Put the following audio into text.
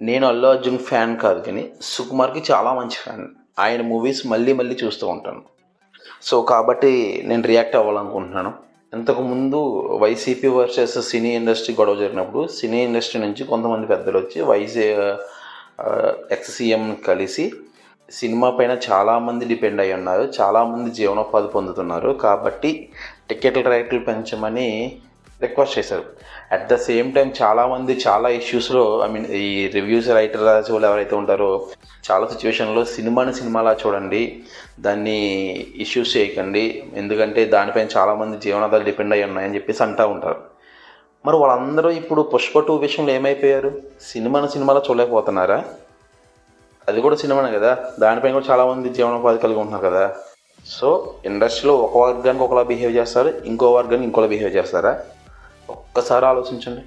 నేను 'అల్లు అర్జున్' ఫ్యాన్ కాదు కానీ 'సుకుమార్‌కి' చాలా మంచి ఫ్యాన్. ఆయన మూవీస్ మళ్ళీ మళ్ళీ చూస్తూ ఉంటాను. సో, కాబట్టి నేను రియాక్ట్ అవ్వాలనుకుంటున్నాను. ఇంతకుముందు వైసీపీ వర్సెస్ సినీ ఇండస్ట్రీ గొడవ జరిగినప్పుడు సినీ ఇండస్ట్రీ నుంచి కొంతమంది పెద్దలొచ్చి ఎక్స్ సీఎంని కలిసి సినిమా పైన చాలామంది డిపెండ్ అయ్యి ఉన్నారు. చాలామంది జీవనోపాధి పొందుతున్నారు. కాబట్టి టికెట్ల రేట్లు పెంచమని రిక్వెస్ట్ చేశారు. అట్ ద సేమ్ టైం చాలామంది చాలా ఇష్యూస్‌లో ఈ రివ్యూస్ రైటర్ రాసేవాళ్ళు ఎవరైతే ఉంటారో చాలా సిచ్యువేషన్‌లో సినిమాలా చూడండి. దాన్ని ఇష్యూస్ చేయకండి. ఎందుకంటే దానిపైన చాలామంది జీవనాధారాలు డిపెండ్ అయ్యి ఉన్నాయని చెప్పేసి అంటా ఉంటారు. మరి వాళ్ళందరూ ఇప్పుడు 'పుష్ప 2' విషయంలో ఏమైపోయారు? సినిమాలా చూడలేకపోతున్నారా? అది కూడా సినిమానే కదా! దానిపైన కూడా చాలామంది జీవనోపాధి కలిగి ఉంటున్నారు కదా! సో, ఇండస్ట్రీలో ఒక వర్గానికి ఒకలా బిహేవ్ చేస్తారు. ఇంకో వర్గానికి ఇంకోలా బిహేవ్ చేస్తారా? ఒక్కసారి ఆలోచించండి.